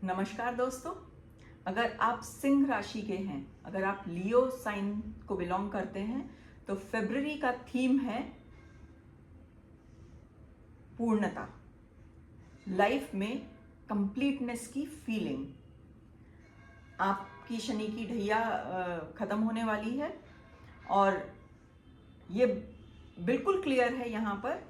नमस्कार दोस्तों। अगर आप सिंह राशि के हैं, अगर आप लियो साइन को बिलोंग करते हैं, तो फरवरी का थीम है पूर्णता, लाइफ में कंप्लीटनेस की फीलिंग। आपकी शनि की ढैया खत्म होने वाली है और ये बिल्कुल क्लियर है यहाँ पर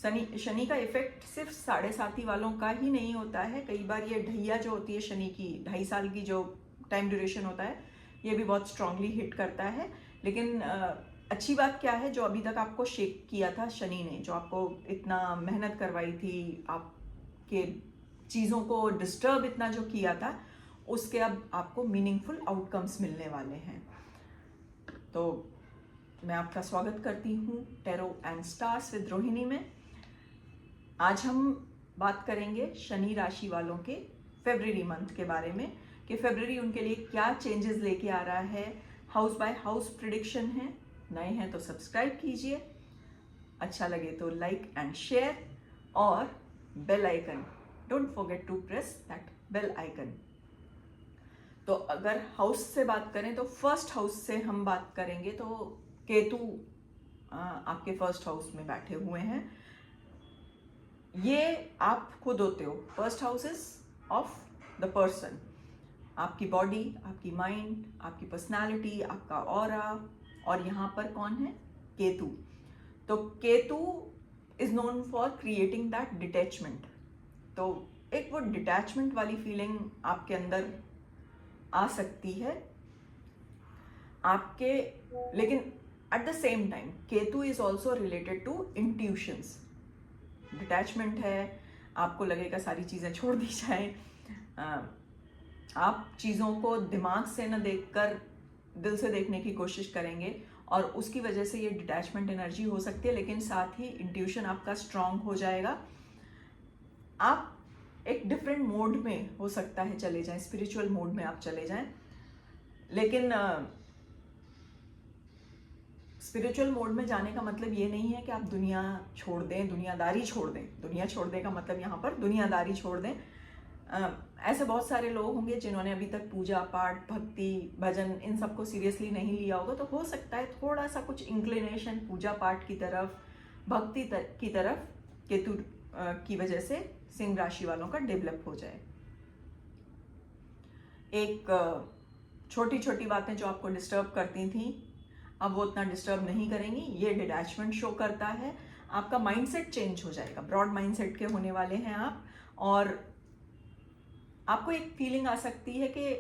शनि का इफेक्ट सिर्फ 7.5 वालों का ही नहीं होता है। कई बार ये ढैया जो होती है शनि की 2.5 साल की जो टाइम ड्यूरेशन होता है, ये भी बहुत स्ट्रांगली हिट करता है। लेकिन अच्छी बात क्या है, जो अभी तक आपको शेक किया था शनि ने, जो आपको इतना मेहनत करवाई थी, आपके चीज़ों को डिस्टर्ब इतना जो किया था, उसके अब आपको मीनिंगफुल आउटकम्स मिलने वाले हैं। तो मैं आपका स्वागत करती हूँ tarot and stars with Rohini में। आज हम बात करेंगे शनि राशि वालों के फरवरी मंथ के बारे में कि फरवरी उनके लिए क्या चेंजेस लेके आ रहा है। हाउस बाय हाउस प्रिडिक्शन है। नए हैं तो सब्सक्राइब कीजिए, अच्छा लगे तो लाइक एंड शेयर और bell icon, don't forget to press that bell icon. तो अगर हाउस से बात करें तो फर्स्ट हाउस से हम बात करेंगे तो केतु आपके फर्स्ट हाउस में बैठे हुए हैं। ये आप खुद होते हो। First house is of the person, आपकी बॉडी, आपकी माइंड, आपकी पर्सनालिटी, आपका ऑरा। और यहाँ पर कौन है? केतु। तो Ketu is known for creating that detachment. तो एक वो डिटैचमेंट वाली फीलिंग आपके अंदर आ सकती है आपके। लेकिन at the same time Ketu is also related to intuitions. Detachment है, आपको लगेगा सारी चीज़ें छोड़ दी जाए, आप चीज़ों को दिमाग से न देखकर दिल से देखने की कोशिश करेंगे और उसकी वजह से ये डिटैचमेंट एनर्जी हो सकती है। लेकिन साथ ही इंट्यूशन आपका स्ट्रांग हो जाएगा। आप एक डिफरेंट मोड में हो सकता है चले जाएं, स्पिरिचुअल मोड में आप चले जाएं। लेकिन स्पिरिचुअल मोड में जाने का मतलब ये नहीं है कि आप दुनिया छोड़ दें, दुनियादारी छोड़ दें। दुनिया छोड़ने का मतलब यहाँ पर दुनियादारी छोड़ दें। ऐसे बहुत सारे लोग होंगे जिन्होंने अभी तक पूजा पाठ, भक्ति, भजन इन सबको सीरियसली नहीं लिया होगा। तो हो सकता है थोड़ा सा कुछ इंक्लिनेशन पूजा पाठ की तरफ, भक्ति की तरफ केतु की वजह से सिंह राशि वालों का डेवलप हो जाए। एक छोटी छोटी बातें जो आपको डिस्टर्ब करती थी, अब वो उतना डिस्टर्ब नहीं करेंगी। ये डिटैचमेंट शो करता है। आपका माइंडसेट चेंज हो जाएगा, ब्रॉड माइंडसेट के होने वाले हैं आप। और आपको एक फीलिंग आ सकती है कि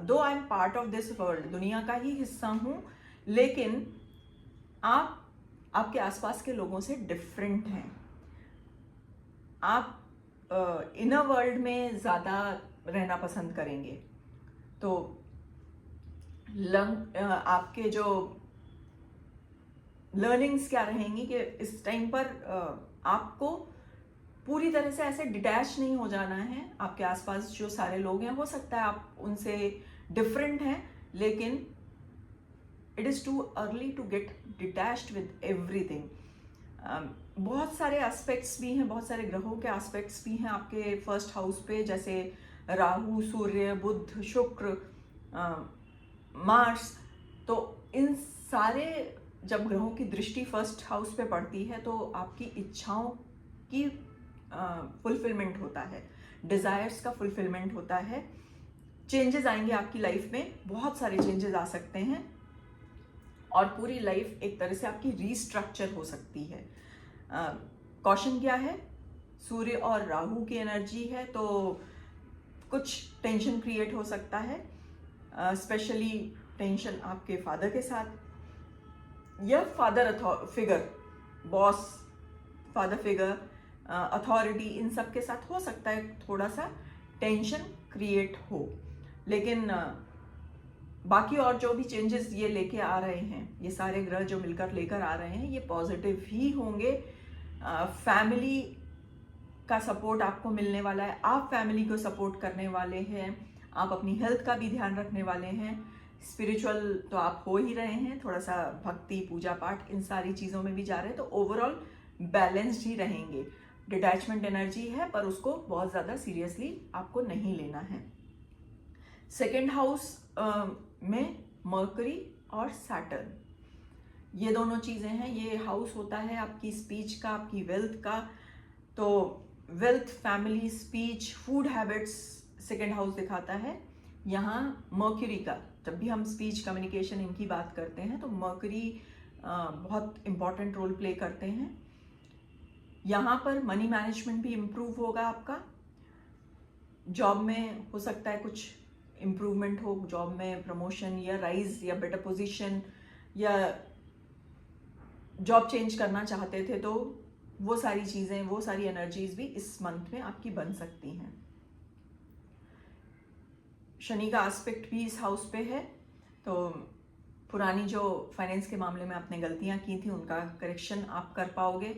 दो I am part of this world, दुनिया का ही हिस्सा हूँ, लेकिन आप आपके आसपास के लोगों से डिफरेंट हैं। आप इनर वर्ल्ड में ज़्यादा रहना पसंद करेंगे। तो आपके जो लर्निंग्स क्या रहेंगी कि इस टाइम पर आपको पूरी तरह से ऐसे डिटैच नहीं हो जाना है। आपके आसपास जो सारे लोग हैं, हो सकता है आप उनसे डिफरेंट हैं, लेकिन it is too early to get detached with everything. बहुत सारे एस्पेक्ट्स भी हैं, बहुत सारे ग्रहों के एस्पेक्ट्स भी हैं आपके फर्स्ट हाउस पे, जैसे राहु, सूर्य, बुध, शुक्र, मार्स। तो इन सारे जब ग्रहों की दृष्टि फर्स्ट हाउस पे पड़ती है तो आपकी इच्छाओं की फुलफिलमेंट होता है, डिज़ायर्स का फुलफिलमेंट होता है। चेंजेस आएंगे आपकी लाइफ में, बहुत सारे चेंजेस आ सकते हैं और पूरी लाइफ एक तरह से आपकी रीस्ट्रक्चर हो सकती है। कॉशन क्या है? सूर्य और राहु की एनर्जी है, तो कुछ टेंशन क्रिएट हो सकता है, स्पेशली टेंशन आपके फादर के साथ या father figure, boss, father figure, authority, इन सब के साथ हो सकता है थोड़ा सा टेंशन क्रिएट हो। लेकिन बाकी और जो भी चेंजेस ये लेके आ रहे हैं, ये सारे ग्रह जो मिलकर लेकर आ रहे हैं, ये पॉजिटिव ही होंगे। फैमिली का सपोर्ट आपको मिलने वाला है, आप फैमिली को सपोर्ट करने वाले हैं, आप अपनी हेल्थ का भी ध्यान रखने वाले हैं। स्पिरिचुअल तो आप हो ही रहे हैं, थोड़ा सा भक्ति, पूजा पाठ, इन सारी चीज़ों में भी जा रहे हैं, तो ओवरऑल बैलेंस्ड ही रहेंगे। डिटैचमेंट एनर्जी है, पर उसको बहुत ज़्यादा सीरियसली आपको नहीं लेना है। सेकेंड हाउस में मर्करी और सैटर्न, ये दोनों चीज़ें हैं। ये हाउस होता है आपकी स्पीच का, आपकी वेल्थ का। तो wealth, family, speech, food habits second house दिखाता है। यहाँ मर्क्यूरी का, जब भी हम स्पीच, कम्युनिकेशन इनकी बात करते हैं तो मर्क्यूरी बहुत इम्पॉर्टेंट रोल प्ले करते हैं। यहाँ पर मनी मैनेजमेंट भी इम्प्रूव होगा आपका। जॉब में हो सकता है कुछ इम्प्रूवमेंट हो, जॉब में प्रमोशन या राइज या बेटर पोजीशन, या जॉब चेंज करना चाहते थे तो वो सारी चीज़ें, वो सारी एनर्जीज भी इस मंथ में आपकी बन सकती हैं। शनि का एस्पेक्ट भी इस हाउस पे है, तो पुरानी जो फाइनेंस के मामले में आपने गलतियां की थी उनका करेक्शन आप कर पाओगे।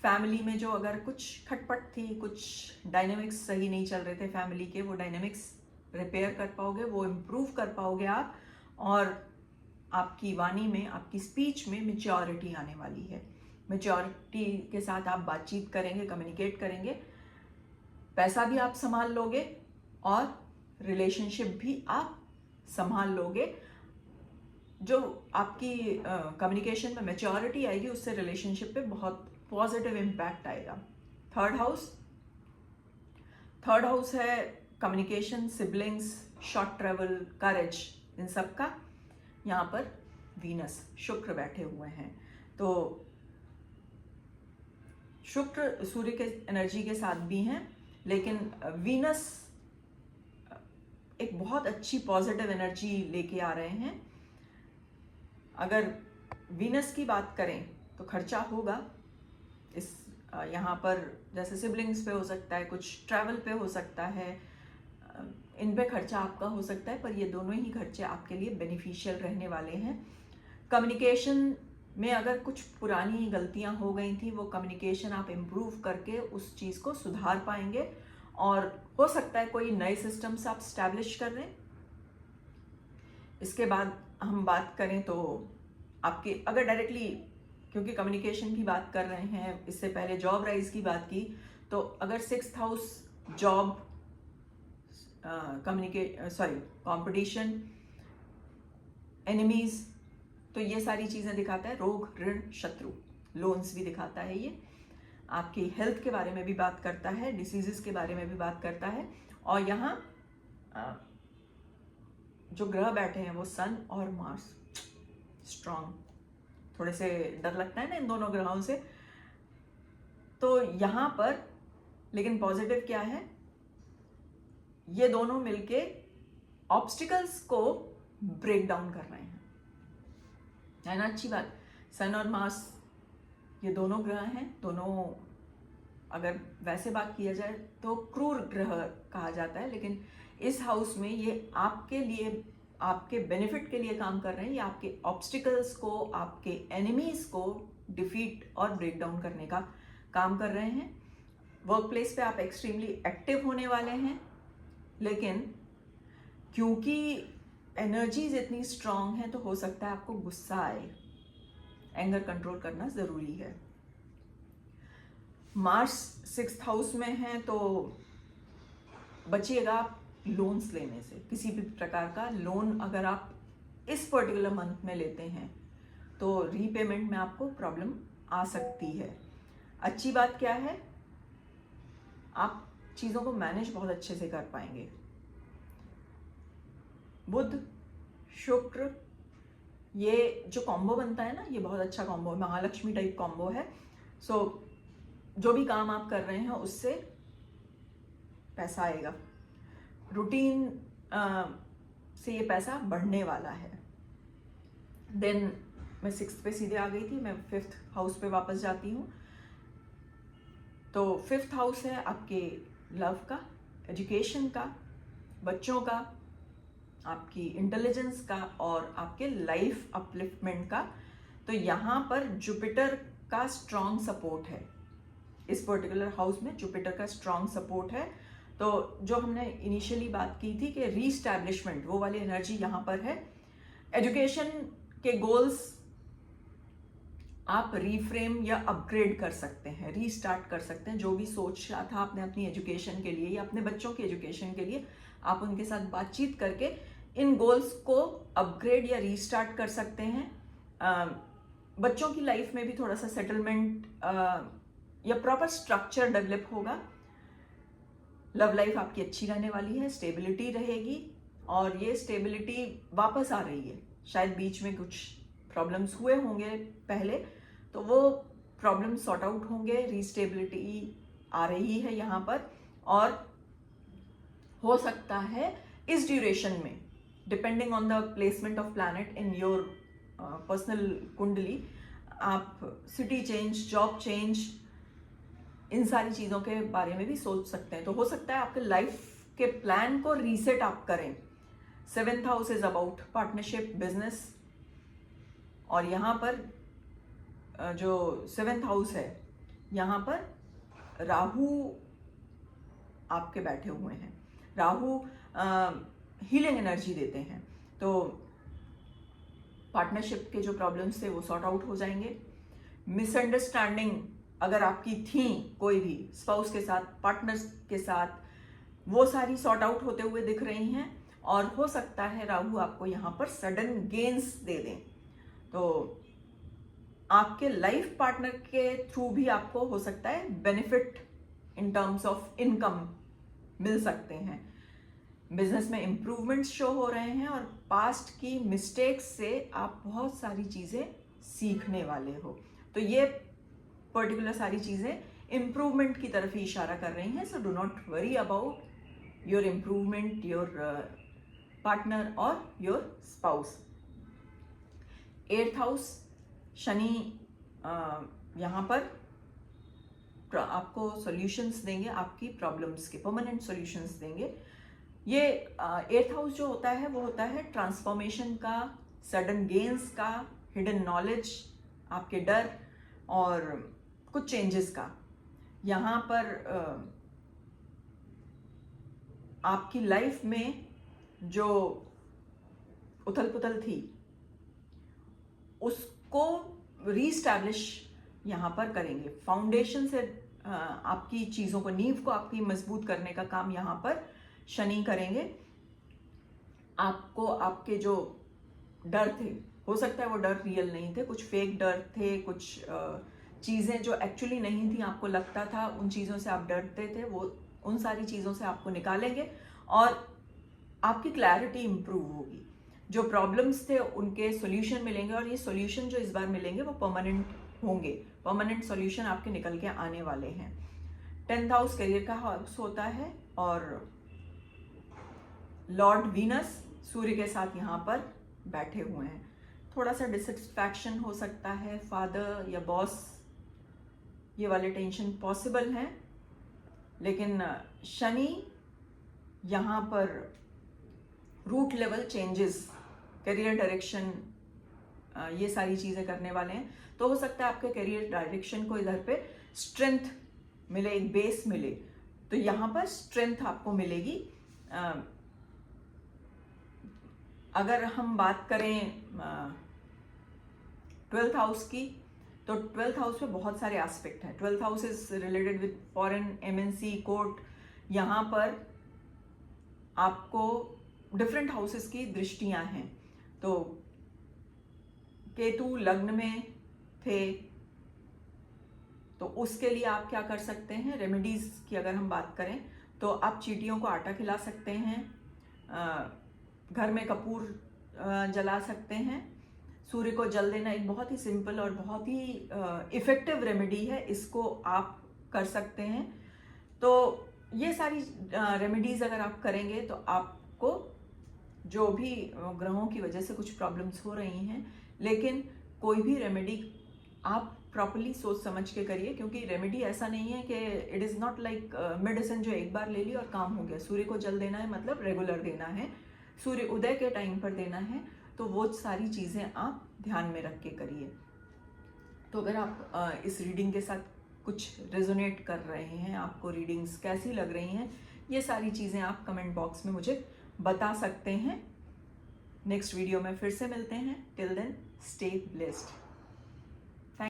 फैमिली में जो अगर कुछ खटपट थी, कुछ डायनेमिक्स सही नहीं चल रहे थे फैमिली के, वो डायनेमिक्स रिपेयर कर पाओगे, वो इम्प्रूव कर पाओगे आप। और आपकी वाणी में, आपकी स्पीच में मैच्योरिटी आने वाली है। मैच्योरिटी के साथ आप बातचीत करेंगे, कम्युनिकेट करेंगे, पैसा भी आप संभाल लोगे और रिलेशनशिप भी आप संभाल लोगे। जो आपकी कम्युनिकेशन में मैच्योरिटी आएगी उससे रिलेशनशिप पे बहुत पॉजिटिव इम्पैक्ट आएगा। थर्ड हाउस है कम्युनिकेशन, सिबलिंग्स, शॉर्ट ट्रेवल, करेज, इन सब का। यहाँ पर वीनस, शुक्र बैठे हुए हैं। तो शुक्र सूर्य के एनर्जी के साथ भी हैं, लेकिन वीनस एक बहुत अच्छी पॉजिटिव एनर्जी लेके आ रहे हैं। अगर वीनस की बात करें तो खर्चा होगा इस यहाँ पर, जैसे सिबलिंग्स पे हो सकता है, कुछ ट्रैवल पे हो सकता है, इन पे खर्चा आपका हो सकता है, पर ये दोनों ही खर्चे आपके लिए बेनिफिशियल रहने वाले हैं। कम्युनिकेशन में अगर कुछ पुरानी गलतियां हो गई थी, वो कम्युनिकेशन आप इम्प्रूव करके उस चीज़ को सुधार पाएंगे। और हो सकता है कोई नए सिस्टम्स आप स्टैब्लिश कर रहे हैं। इसके बाद हम बात करें तो आपके, अगर डायरेक्टली, क्योंकि कम्युनिकेशन की बात कर रहे हैं, इससे पहले जॉब राइज की बात की, तो अगर 6th house job, competition, enemies, तो ये सारी चीज़ें दिखाता है। रोग, ऋण, शत्रु, लोन्स भी दिखाता है। ये आपकी हेल्थ के बारे में भी बात करता है, डिसीजेस के बारे में भी बात करता है। और यहाँ जो ग्रह बैठे हैं वो सन और मार्स, स्ट्रॉन्ग, थोड़े से डर लगता है ना इन दोनों ग्रहों से। तो यहाँ पर लेकिन पॉजिटिव क्या है, ये दोनों मिलके ऑब्स्टिकल्स को ब्रेक डाउन कर रहे हैं, है ना। अच्छी बात। सन और मार्स ये दोनों ग्रह हैं, दोनों अगर वैसे बात किया जाए तो क्रूर ग्रह कहा जाता है, लेकिन इस हाउस में ये आपके लिए, आपके बेनिफिट के लिए काम कर रहे हैं। ये आपके ऑब्स्टिकल्स को, आपके एनिमीज को डिफीट और ब्रेक डाउन करने का काम कर रहे हैं। वर्क प्लेस पे आप एक्सट्रीमली एक्टिव होने वाले हैं, लेकिन क्योंकि एनर्जीज इतनी स्ट्रांग है तो हो सकता है आपको गुस्सा आए, एंगर कंट्रोल करना जरूरी है। मार्स 6th हाउस में है तो बचिएगा आप लोन्स लेने से। किसी भी प्रकार का लोन अगर आप इस पर्टिकुलर मंथ में लेते हैं तो रीपेमेंट में आपको प्रॉब्लम आ सकती है। अच्छी बात क्या है, आप चीज़ों को मैनेज बहुत अच्छे से कर पाएंगे। बुध, शुक्र, ये जो कॉम्बो बनता है ना, ये बहुत अच्छा कॉम्बो है, महालक्ष्मी टाइप कॉम्बो है। सो जो भी काम आप कर रहे हैं उससे पैसा आएगा, रूटीन से ये पैसा बढ़ने वाला है। देन मैं 6th पे सीधे आ गई थी, मैं 5th हाउस पे वापस जाती हूँ। तो 5th हाउस है आपके लव का, एजुकेशन का, बच्चों का, आपकी इंटेलिजेंस का और आपके लाइफ अपलिफ्टमेंट का। तो यहाँ पर जुपिटर का स्ट्रॉन्ग सपोर्ट है, इस पर्टिकुलर हाउस में जुपिटर का स्ट्रॉन्ग सपोर्ट है। तो जो हमने इनिशियली बात की थी कि रीस्टैब्लिशमेंट, वो वाली एनर्जी यहाँ पर है। एजुकेशन के गोल्स आप रीफ्रेम या अपग्रेड कर सकते हैं, रीस्टार्ट कर सकते हैं। जो भी सोच रहा था आपने अपनी एजुकेशन के लिए या अपने बच्चों की एजुकेशन के लिए, आप उनके साथ बातचीत करके इन गोल्स को अपग्रेड या रीस्टार्ट कर सकते हैं। बच्चों की लाइफ में भी थोड़ा सा सेटलमेंट या प्रॉपर स्ट्रक्चर डेवलप होगा। लव लाइफ आपकी अच्छी रहने वाली है, स्टेबिलिटी रहेगी, और ये स्टेबिलिटी वापस आ रही है। शायद बीच में कुछ प्रॉब्लम्स हुए होंगे पहले, तो वो प्रॉब्लम सॉर्ट आउट होंगे, रीस्टेबिलिटी आ रही है यहाँ पर। और हो सकता है इस ड्यूरेशन में, depending on the placement of planet in your personal कुंडली, आप सिटी चेंज, जॉब चेंज, इन सारी चीज़ों के बारे में भी सोच सकते हैं। तो हो सकता है आपके लाइफ के प्लान को रीसेट आप करें। 7th house is about partnership, business, और यहाँ पर जो 7th हाउस है, यहाँ पर राहु आपके बैठे हुए हैं। राहु हीलिंग एनर्जी देते हैं, तो पार्टनरशिप के जो प्रॉब्लम्स थे वो सॉर्ट आउट हो जाएंगे। मिसअंडरस्टैंडिंग अगर आपकी थी कोई भी स्पाउस के साथ, पार्टनर्स के साथ, वो सारी सॉर्ट आउट होते हुए दिख रही हैं। और हो सकता है राहु आपको यहाँ पर सडन गेन्स दे दें, तो आपके लाइफ पार्टनर के थ्रू भी आपको हो सकता है benefit in terms of income मिल सकते हैं। बिजनेस में इंप्रूवमेंट्स शो हो रहे हैं, और पास्ट की मिस्टेक्स से आप बहुत सारी चीज़ें सीखने वाले हो। तो ये पर्टिकुलर सारी चीज़ें इंप्रूवमेंट की तरफ ही इशारा कर रही हैं। So do not worry about your improvement, your partner और your spouse. 8th house, Shani यहाँ पर आपको सॉल्यूशंस देंगे, आपकी प्रॉब्लम्स के परमानेंट सॉल्यूशंस देंगे। ये 8th हाउस जो होता है वो होता है ट्रांसफॉर्मेशन का, सडन गेन्स का, हिडन नॉलेज, आपके डर और कुछ चेंजेस का। यहाँ पर आपकी लाइफ में जो उथल पुथल थी उसको रीस्टैब्लिश यहाँ पर करेंगे। फाउंडेशन से आपकी चीज़ों को, नींव को आपकी मजबूत करने का काम यहाँ पर शनि करेंगे। आपको आपके जो डर थे, हो सकता है वो डर रियल नहीं थे, कुछ फेक डर थे, कुछ चीज़ें जो एक्चुअली नहीं थी, आपको लगता था उन चीज़ों से आप डरते थे, वो उन सारी चीज़ों से आपको निकालेंगे और आपकी क्लैरिटी इंप्रूव होगी। जो प्रॉब्लम्स थे उनके सॉल्यूशन मिलेंगे, और ये सॉल्यूशन जो इस बार मिलेंगे वो परमानेंट होंगे। परमानेंट सॉल्यूशन आपके निकल के आने वाले हैं। 10th हाउस करियर का हाउस होता है, और लॉर्ड वीनस सूर्य के साथ यहाँ पर बैठे हुए हैं। थोड़ा सा डिससेटिस्फैक्शन हो सकता है, फादर या बॉस, ये वाले टेंशन पॉसिबल हैं। लेकिन शनि यहाँ पर root level changes, career direction, ये सारी चीज़ें करने वाले हैं। तो हो सकता है आपके करियर डायरेक्शन को इधर पे स्ट्रेंथ मिले, एक बेस मिले। तो यहाँ पर स्ट्रेंथ आपको मिलेगी। अगर हम बात करें 12th हाउस की, तो 12th हाउस में बहुत सारे एस्पेक्ट हैं। 12th house is related with foreign, MNC, court. यहाँ पर आपको डिफरेंट हाउसेस की दृष्टियां हैं। तो केतु लग्न में थे, तो उसके लिए आप क्या कर सकते हैं? रेमेडीज की अगर हम बात करें तो आप चींटियों को आटा खिला सकते हैं, घर में कपूर जला सकते हैं, सूर्य को जल देना एक बहुत ही सिंपल और बहुत ही इफेक्टिव रेमेडी है, इसको आप कर सकते हैं। तो ये सारी रेमेडीज अगर आप करेंगे तो आपको जो भी ग्रहों की वजह से कुछ प्रॉब्लम्स हो रही हैं, लेकिन कोई भी रेमेडी आप प्रॉपर्ली सोच समझ के करिए, क्योंकि रेमेडी ऐसा नहीं है कि it is not like medicine जो एक बार ले ली और काम हो गया। सूर्य को जल देना है मतलब रेगुलर देना है, सूर्य उदय के टाइम पर देना है। तो वो सारी चीज़ें आप ध्यान में रख के करिए। तो अगर आप इस रीडिंग के साथ कुछ रेजोनेट कर रहे हैं, आपको रीडिंग्स कैसी लग रही हैं, ये सारी चीज़ें आप कमेंट बॉक्स में मुझे बता सकते हैं। नेक्स्ट वीडियो में फिर से मिलते हैं। Till then stay blessed.